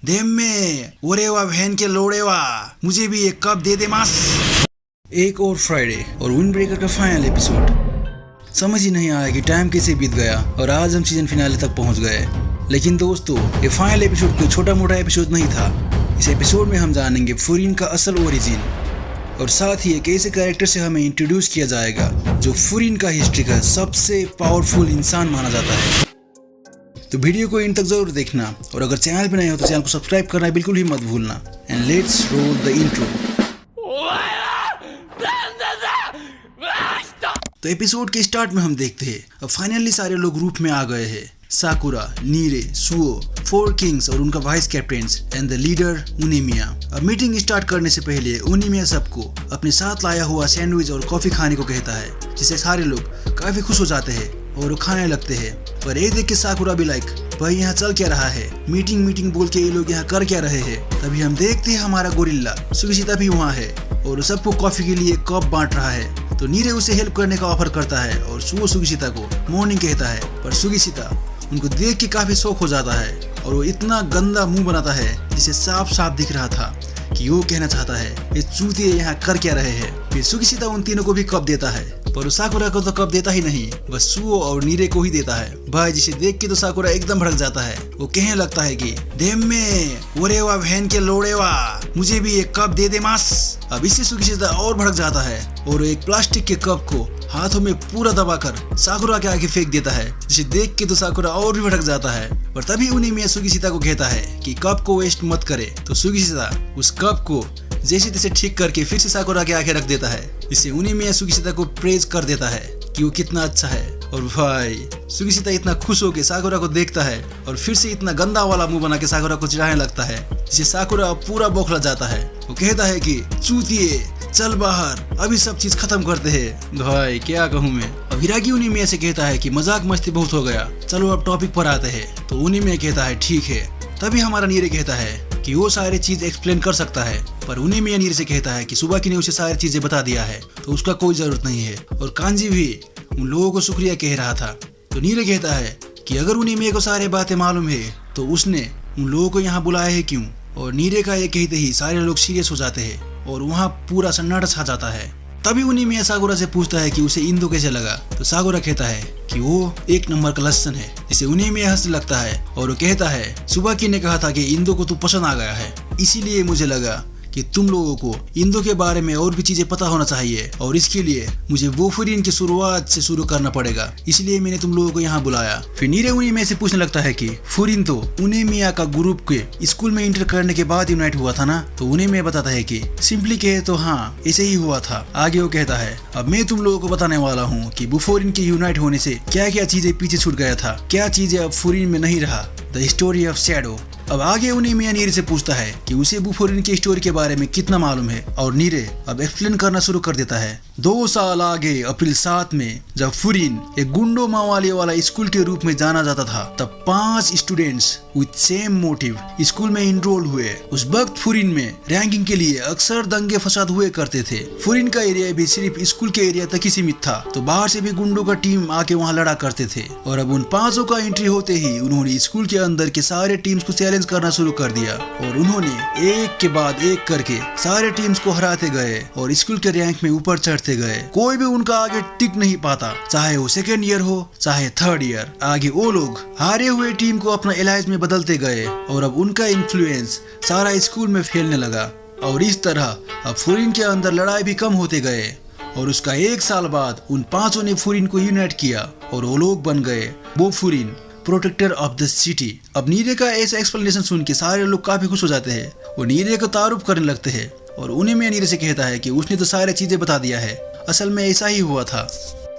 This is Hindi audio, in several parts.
में ओरेवा बहन के लोड़ेवा, मुझे भी एक कप दे दे मास। एक और फ्राइडे और विंड ब्रेकर का फाइनल एपिसोड। समझ ही नहीं आया कि टाइम कैसे बीत गया और आज हम सीजन फिनाले तक पहुंच गए। लेकिन दोस्तों, ये फाइनल एपिसोड कोई छोटा मोटा एपिसोड नहीं था। इस एपिसोड में हम जानेंगे फुरिन का असल ओरिजिन और साथ ही एक ऐसे कैरेक्टर से हमें इंट्रोड्यूस किया जाएगा जो फुरिन का हिस्ट्री का सबसे पावरफुल इंसान माना जाता है। तो वीडियो को इन तक जरूर देखना और अगर चैनल पे नए हो तो चैनल को सब्सक्राइब करना बिल्कुल भी मत भूलना। And let's roll the intro. तो एपिसोड के स्टार्ट में हम देखते हैं अब फाइनली सारे लोग ग्रुप में आ गए हैं। साकुरा, नीरे, सुओ, 4 किंग्स और उनका vice captains and the leader उनिमिया। अब मीटिंग स्टार्ट करने से पहले उनिमिया सबको अपने साथ लाया हुआ सैंडविच और कॉफी खाने को कहता है, जिससे सारे लोग काफी खुश हो जाते हैं और वो खाने लगते हैं। पर ये देख के साकुरा भी लाइक, भाई यहाँ चल क्या रहा है, मीटिंग बोल के ये लोग यहाँ कर क्या रहे हैं। तभी हम देखते हैं हमारा गोरिल्ला सुगिशिता भी वहाँ है और सबको कॉफी के लिए कप बांट रहा है। तो नीरे उसे हेल्प करने का ऑफर करता है और सुओ सुगिशिता को मॉर्निंग कहता है। पर सुगिशिता उनको देख के काफी शौक हो जाता है और वो इतना गंदा मुंह बनाता है जिसे साफ साफ दिख रहा था कि वो कहना चाहता है ये चूतिए यहाँ कर क्या रहे हैं। फिर सुगिशिता उन तीनों को भी कप देता है, पर साकुरा को तो कप देता ही नहीं, बस सुओ और नीरे को ही देता है। भाई जिसे देख के तो साकुरा एकदम भड़क जाता है। वो कहने लगता है कि में ओरेवा बहन के लोड़ेवा, मुझे भी एक कप दे दे मास। अब इससे सुगिशिता और भड़क जाता है और एक प्लास्टिक के कप को हाथों में पूरा दबाकर साकुरा के आगे फेंक देता है, जिसे देख के तो साकुरा और भी भड़क जाता है। पर तभी उनिमिया सुगिशिता को कहता है कि कप को वेस्ट मत करे। तो सुगिशिता उस कप को जैसे तैसे ठीक करके फिर से साकुरा के आगे रख देता है, जिससे उनिमिया सुगिशिता को प्रेज कर देता है कि वो कितना अच्छा है। और भाई सुगिशिता इतना खुश होकर साकुरा को देखता है और फिर से इतना गंदा वाला मुंह बना के साकुरा को चिढ़ाने लगता है, जिससे साकुरा पूरा बौखला जाता है। वो कहता है कि चूतिए चल बाहर, अभी सब चीज खत्म करते हैं। भाई क्या कहूँ मैं। अब हिरागी उनिमिया से कहता है कि मजाक मस्ती बहुत हो गया, चलो अब टॉपिक पर आते हैं। तो उनिमिया कहता है ठीक है। तभी हमारा नीरे कहता है कि वो सारी चीज एक्सप्लेन कर सकता है, पर उनिमिया नीरे से कहता है कि सुबाकी ने उसे सारी चीजें बता दिया है तो उसका कोई जरूरत नहीं है। और कांजी भी उन लोगों को शुक्रिया कह रहा था। तो नीरे कहता है कि अगर उनिमिया को सारी बातें मालूम है तो उसने उन लोगों को यहाँ बुलाया है क्यों। और नीरे का ये कहते ही सारे लोग सीरियस हो जाते हैं और वहाँ पूरा सन्नाटा छा जाता है। तभी उनिमिया साकुरा से पूछता है कि उसे इंदो कैसे लगा। तो साकुरा कहता है कि वो एक नंबर का लस्सन है, जिसे उनिमिया हंसने लगता है और वो कहता है सुबाकी ने कहा था कि इंदो को तू पसंद आ गया है, इसीलिए मुझे लगा कि तुम लोगों को इंदो के बारे में और भी चीजें पता होना चाहिए और इसके लिए मुझे वो फुरिन की शुरुआत से शुरू करना पड़ेगा, इसलिए मैंने तुम लोगों को यहाँ बुलाया। फिर नीरे उनिमिया से पूछने लगता है कि फुरिन तो उनिमिया का ग्रुप के स्कूल में इंटर करने के बाद यूनाइट हुआ था ना। तो उनिमिया बताता है कि सिंपली कहे तो हाँ ऐसे ही हुआ था। आगे वो कहता है अब मैं तुम लोगों को बताने वाला हूँ कि बुफोरिन के यूनाइट होने से क्या क्या चीजें पीछे छूट गया था, क्या चीजें अब फुरिन में नहीं रहा। The story of shadow. अब आगे उनिमिया नीरे से पूछता है कि उसे बुफोरिन की स्टोरी के बारे में कितना मालूम है और नीरे अब एक्सप्लेन करना शुरू कर देता है। 2 साल आगे अप्रैल 7 में जब फुरिन एक गुंडो मावाली वाला स्कूल के रूप में जाना जाता था, तब 5 students with same motive school में इनरोल हुए। उस वक्त फुरिन में रैंकिंग के लिए अक्सर दंगे फसाद हुए करते थे। फुरिन का एरिया भी सिर्फ स्कूल के एरिया तक ही सीमित था, तो बाहर से भी गुंडों का टीम आके वहाँ लड़ा करते थे। और अब उन 5 का एंट्री होते ही उन्होंने स्कूल के अंदर के सारे टीम्स को चैलेंज करना शुरू कर दिया और उन्होंने एक के बाद एक करके सारे टीम्स को हराते गए और स्कूल के रैंक में ऊपर चढ़ते गए। कोई भी उनका आगे टिक नहीं पाता, चाहे वो 2nd ईयर हो चाहे 3rd ईयर। आगे वो लोग हारे हुए टीम को अपना एलाइज में बदलते गए और अब उनका इन्फ्लुएंस सारा स्कूल में फैलने लगा और इस तरह अब फुरिन के अंदर लड़ाई भी कम होते गए। और उसका 1 साल बाद उन 5 ने फुरिन को यूनाइट किया और वो लोग बन गए वो फुरिन, प्रोटेक्टर ऑफ द सिटी। अब नीरे का ऐसा एक्सप्लेनेशन सुन के सारे लोग काफी खुश हो जाते हैं और नीरे को तारुफ करने लगते हैं। और उनिमिया नीरे से कहता है कि उसने तो सारी चीजें बता दिया है, असल में ऐसा ही हुआ था।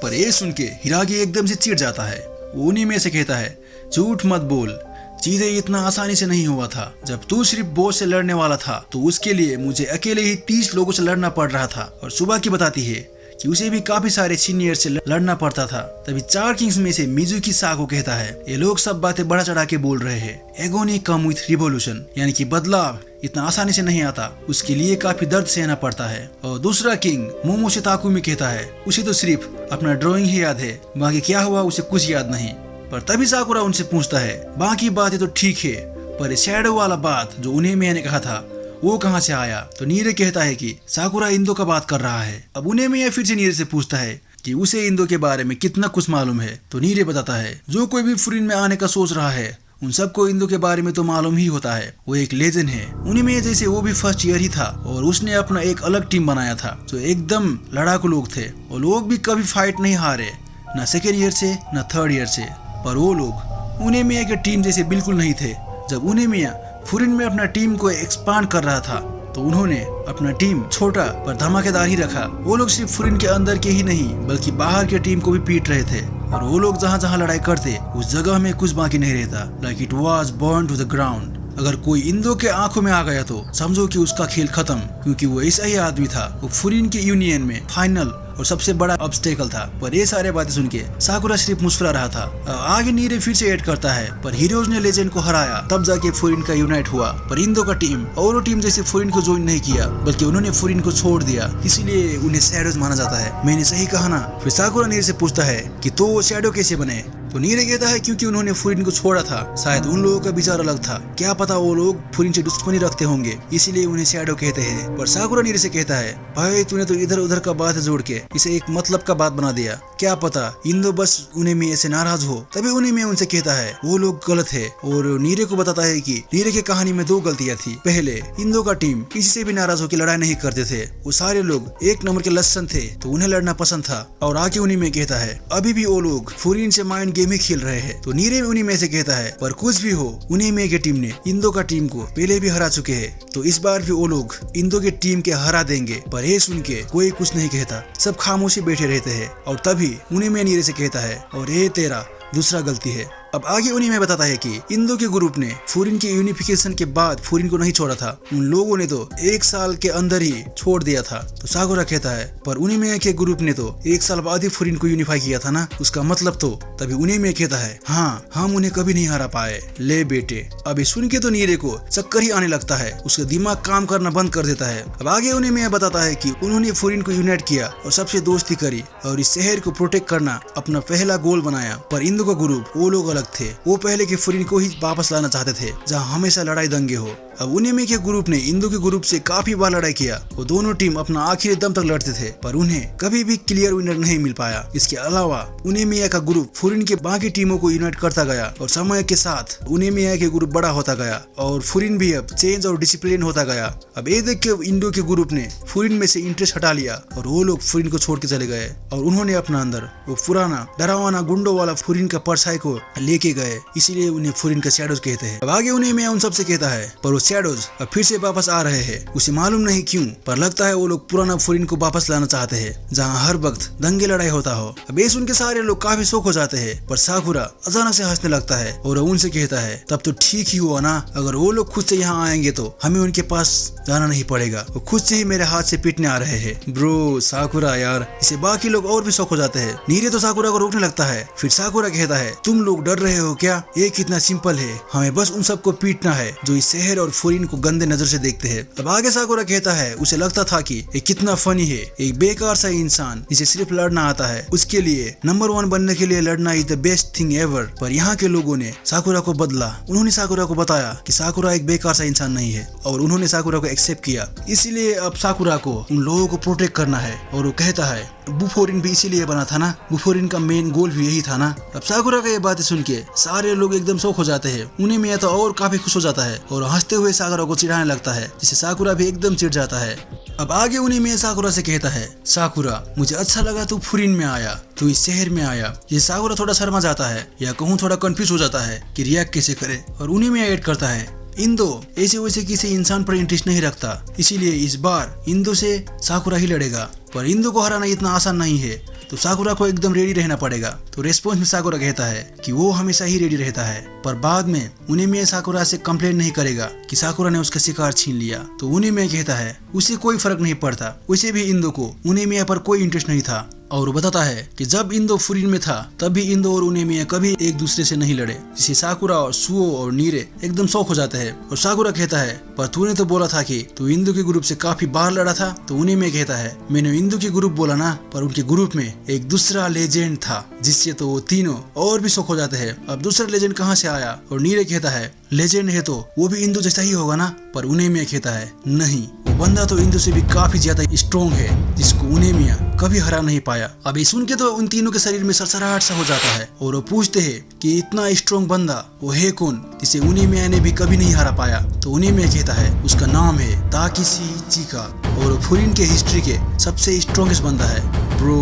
पर ये सुन के हिरागी एकदम से चिढ़ जाता है। वो उनिमिया से कहता है झूठ मत बोल, चीजें इतना आसानी से नहीं हुआ था। जब तू सिर्फ बॉस से लड़ने वाला था तो उसके लिए मुझे अकेले ही 30 लोगों से लड़ना पड़ रहा था। और सुबह की बताती है कि उसे भी काफी सारे सीनियर से लड़ना पड़ता था। तभी 4 किंग्स में से मिजुकी साको कहता है ये लोग सब बातें बढ़ा चढ़ा के बोल रहे हैं। एगोनी कम विथ रिवोल्यूशन, यानी कि बदलाव इतना आसानी से नहीं आता, उसके लिए काफी दर्द सहना पड़ता है। और दूसरा किंग मोमोशी ताकुमी कहता है उसे तो सिर्फ अपना ड्राइंग ही याद है, बाकी क्या हुआ उसे कुछ याद नहीं। पर तभी साकुरा उनसे पूछता है बाकी बातें तो ठीक है, पर शैडो वाला बात जो उनेमिया ने कहा था वो कहाँ से आया? तो नीरे कहता है कि साकुरा इंदो का बात कर रहा है। अब उनेमिया फिर से नीरे से पूछता है कि उसे इंदो के बारे में कितना कुछ मालूम है। तो नीरे बताता है जो कोई भी फुरिन में आने का सोच रहा है उन सबको इंदो के बारे में तो मालूम ही होता है, वो एक लेजेंड है। उनमें जैसे वो भी फर्स्ट ईयर ही था और उसने अपना एक अलग टीम बनाया था जो एकदम लड़ाकू लोग थे। वो लोग भी कभी फाइट नहीं हारे, न सेकेंड ईयर से न थर्ड ईयर से। पर वो लोग उनेमिया के टीम जैसे बिल्कुल नहीं थे। जब उनेमिया फुरिन में अपना टीम को एक्सपांड कर रहा था तो उन्होंने अपना टीम छोटा पर धमाकेदार ही रखा। वो लोग सिर्फ फुरिन के अंदर के ही नहीं बल्कि बाहर के टीम को भी पीट रहे थे और वो लोग जहाँ जहाँ लड़ाई करते उस जगह में कुछ बाकी नहीं रहता, like it was burn to the ground. अगर कोई इंदो के आंखों में आ गया तो समझो कि उसका खेल खत्म, क्योंकि वो ऐसा ही आदमी था। वो फुरिन के यूनियन में फाइनल और सबसे बड़ा ऑब्स्टेकल था। पर ये सारे बातें सुन के साकुरा सिर्फ मुस्कुरा रहा था। आगे नीरे फिर से ऐड करता है पर हीरोज ने लेजेंड को हराया तब जाके फुरिन का यूनाइट हुआ। पर इंदो का टीम और टीम जैसे फुरिन को ज्वाइन नहीं किया बल्कि उन्होंने फुरिन को छोड़ दिया, इसीलिए उन्हें शैडोज माना जाता है। मैंने सही कहा ना? फिर साकुरा नीरे से पूछता है कि तो वो शैडो कैसे बने? तो नीरे कहता है क्योंकि उन्होंने फुरिन को छोड़ा था। शायद उन लोगों का विचार अलग था, क्या पता वो लोग फुरिन से दुश्मनी रखते होंगे, इसीलिए उन्हें शैडो कहते हैं। पर साकुरा नीरे से कहता है भाई तूने तो इधर उधर का बात जोड़ के इसे एक मतलब का बात बना दिया। क्या पता इंदो बस उनेमिया से नाराज हो, तभी उनेमिया उनसे कहता है वो लोग गलत है और नीरे को बताता है कि नीरे की कहानी में दो गलतियां थी। पहले इंदो का टीम किसी से भी नाराज होकर लड़ाई नहीं करते थे, वो सारे लोग एक नंबर के लसन थे तो उन्हें लड़ना पसंद था। और आगे उनेमिया कहता है अभी भी वो लोग फुरिन से माइंड गेम ही खेल रहे हैं। तो नीरे उनेमिया से कहता है पर कुछ भी हो उनेमिया की टीम ने इंदो का टीम को पहले भी हरा चुके हैं, तो इस बार भी वो लोग इंदो के टीम के हरा देंगे। पर ये सुन के कोई कुछ नहीं कहता, सब खामोशी बैठे रहते हैं। और तभी उनेमिया नीरे से कहता है और ये तेरा दूसरा गलती है। अब आगे उन्हीं में बताता है कि इंदो के ग्रुप ने फुरिन के यूनिफिकेशन के बाद फुरिन को नहीं छोड़ा था, उन लोगों ने तो एक साल के अंदर ही छोड़ दिया था। तो साकुरा कहता है पर उन्हीं में के ग्रुप ने तो एक साल बाद ही फुरिन को यूनिफाई किया था ना, उसका मतलब तो। तभी उन्हीं में कहता है हाँ हम उन्हें कभी नहीं हरा पाए। ले बेटे, अभी सुन के तो नीरे को चक्कर ही आने लगता है, उसका दिमाग काम करना बंद कर देता है। अब आगे उन्हीं में बताता है कि उन्होंने फुरिन को यूनाइट किया और सबसे दोस्ती करी और इस शहर को प्रोटेक्ट करना अपना पहला गोल बनाया। पर इंदो का ग्रुप वो लोग थे, वो पहले के फुरिन को ही वापस लाना चाहते थे जहां हमेशा लड़ाई दंगे हो। अब उनेमिया के ग्रुप ने इंदो के ग्रुप से काफी बार लड़ाई किया, वो दोनों टीम अपना आखिरी दम तक लड़ते थे पर उन्हें कभी भी क्लियर विनर नहीं मिल पाया। इसके अलावा उनेमिया का ग्रुप फुरिन के बाकी टीमों को यूनाइट करता गया और समय के साथ उनेमिया के ग्रुप बड़ा होता गया और फुरिन भी अब चेंज और डिसिप्लिन होता गया। अब ये देख के इंदो के ग्रुप ने फुरिन में से इंटरेस्ट हटा लिया और वो लोग फुरिन को छोड़ के चले गए और उन्होंने अपना अंदर वो पुराना डरावाना गुंडो वाला फुरिन का परछाई को लेके गए, इसीलिए उन्हें फुरिन का शैडोज कहते हैं। अब आगे उनेमिया उन सबसे कहता है पर वो शैडोज अब फिर से वापस आ रहे हैं, उसे मालूम नहीं क्यों, पर लगता है वो लोग पुराना फुरिन को वापस लाना चाहते हैं जहाँ हर वक्त दंगे लड़ाई होता हो। अब ये सुन के सारे लोग काफी शौक हो जाते हैं पर साकुरा अचानक से हंसने लगता है और उनसे कहता है तब तो ठीक ही हुआ ना, अगर वो लोग खुद से यहाँ आएंगे तो हमें उनके पास जाना नहीं पड़ेगा, वो खुद से ही मेरे हाथ से पीटने आ रहे हैं। ब्रो साकुरा यार, इसे बाकी लोग और भी शौक हो जाते हैं। नीरे तो साकुरा को रोकने लगता है, फिर साकुरा कहता है तुम लोग डर रहे हो क्या, ये कितना सिंपल है, हमें बस उन सबको पीटना है जो इस शहर और फुरिन को गंदे नजर से देखते हैं। अब आगे साकुरा कहता है उसे लगता था कि ये कितना फनी है, एक बेकार सा इंसान जिसे सिर्फ लड़ना आता है, उसके लिए नंबर 1 बनने के लिए लड़ना is the best thing ever. पर यहाँ के लोगों ने साकुरा को बदला, उन्होंने साकुरा को बताया कि साकुरा एक बेकार सा इंसान नहीं है और उन्होंने साकुरा को एक्सेप्ट किया। इसीलिए अब साकुरा को उन लोगों को प्रोटेक्ट करना है और वो कहता है बुफोरिन भी इसीलिए बना था ना, बुफोरिन का मेन गोल भी यही था ना। अब साकुरा का ये बातें सुन के सारे लोग एकदम शौक हो जाते हैं। उन्हें में तो और काफी खुश हो जाता है और हंसते हुए साकुरा को चिढ़ाने लगता है, जिससे साकुरा भी एकदम चिढ़ जाता है। अब आगे उन्हें में साकुरा से कहता है साकुरा मुझे अच्छा लगा तू फुरिन में आया, तू इस शहर में आया। ये साकुरा थोड़ा शर्मा जाता है या कहूँ थोड़ा कंफ्यूज हो जाता है कि रिएक्ट कैसे करे और उन्हें में ऐड करता है इंदो ऐसे वैसे किसी इंसान पर इंटरेस्ट नहीं रखता, इसीलिए इस बार इंदो से साकुरा ही लड़ेगा। पर इंदो को हराना इतना आसान नहीं है, तो साकुरा को एकदम रेडी रहना पड़ेगा। तो रेस्पॉन्स में साकुरा कहता है कि वो हमेशा ही रेडी रहता है, पर बाद में उनेमिया साकुरा से कंप्लेंट नहीं करेगा कि साकुरा ने उसका शिकार छीन लिया। तो उनेमिया कहता है उसे कोई फर्क नहीं पड़ता, उसे भी इंदो को उनेमिया पर कोई इंटरेस्ट नहीं था, और वो बताता है कि जब इंदो फुरिन में था तब भी इंदो और उनेमिया कभी एक दूसरे से नहीं लड़े, जिसे साकुरा और सुओ और नीरे एकदम शौक हो जाते हैं। और साकुरा कहता है पर तूने तो बोला था कि तू इंदो के ग्रुप से काफी बार लड़ा था। तो उनेमिया कहता है मैंने इंदो के ग्रुप बोला ना, पर उनके ग्रुप में एक दूसरा लेजेंड था, जिससे तो वो तीनों और भी शौक हो जाते हैं। अब दूसरा लेजेंड कहाँ से आया? और नीरे कहता है लेजेंड है तो वो भी इंदो जैसा ही होगा ना। पर उनेमिया कहता है नहीं, वो बंदा तो इंदो से भी काफी ज्यादा स्ट्रॉन्ग है, जिसको उनेमिया कभी हरा नहीं पाया। अब ये सुन के तो उन तीनों के शरीर में सरसराहट सा हो जाता है और वो पूछते हैं कि इतना स्ट्रॉन्ग बंदा वो है कौन जिसे उनेमिया ने भी कभी नहीं हरा पाया। तो उनेमिया कहता है उसका नाम है ताकिशी चिका और वो फुरिन के हिस्ट्री के सबसे स्ट्रॉन्गेस्ट बंदा है। Bro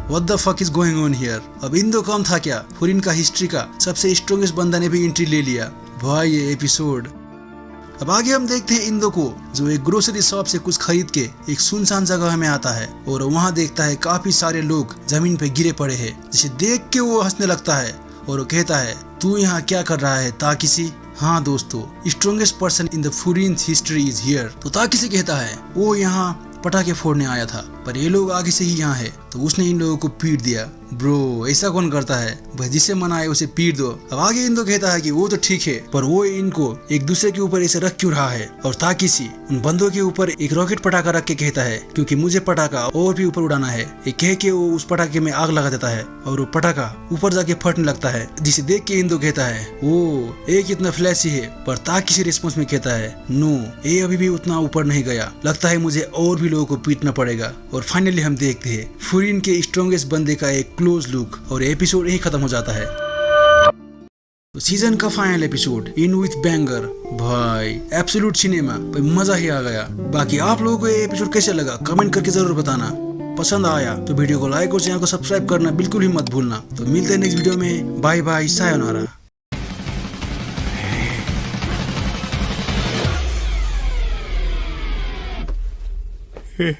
what the fuck is going on here? अब इंदो कम था क्या? फुरिन का हिस्ट्री का सबसे स्ट्रॉन्गेस्ट बंदा ने भी एंट्री ले लिया भाई ये एपिसोड। अब आगे हम देखते हैं इंदो को, जो एक ग्रोसरी शॉप से कुछ खरीद के एक सुनसान जगह में आता है और वहाँ देखता है काफी सारे लोग जमीन पे गिरे पड़े हैं, जिसे देख के वो हंसने लगता है और वो कहता है तू यहाँ क्या कर रहा है ताकिशी? हाँ दोस्तों, strongest person in the Furin history is here. तो ताकिशी कहता है वो यहाँ पटाखे फोड़ने आया था, पर ये लोग आगे से ही यहाँ है, तो उसने इन लोगों को पीट दिया। ब्रो ऐसा कौन करता है भाई? जिसे मना है उसे पीट दो। अब आगे इंदो कहता है कि वो तो ठीक है, पर वो इनको एक दूसरे के ऊपर ऐसे रख क्यों रहा है? और ताकिशी उन बंदों के ऊपर एक रॉकेट पटाखा रख के कहता है क्योंकि मुझे पटाखा और भी ऊपर उड़ाना है। ये कह के वो उस पटाखे में आग लगा देता है और वो पटाखा ऊपर जाके फटने लगता है, जिसे देख के इंदो कहता है ओ एक इतना फ्लैशी है। पर ताकिशी रिस्पॉन्स में कहता है नो, ये अभी भी उतना ऊपर नहीं गया, लगता है मुझे और भी लोगों को पीटना पड़ेगा। और फाइनली हम देखते हैं फुरिन के स्ट्रॉन्गेस्ट बंदे का एक क्लोज लुक और एपिसोड यही खत्म हो जाता है। तो सीजन का final episode in with banger भाई एब्सोल्यूट सिनेमा भाई, मजा ही आ गया। बाकी आप लोगों को ये एपिसोड कैसे लगा कमेंट करके जरूर बताना। पसंद आया तो वीडियो को लाइक और चैनल को सब्सक्राइब करना बिल्कुल ही मत भूलना। तो मिलते हैं नेक्स्ट वीडियो में, बाय बाय, सायोनारा। Hey.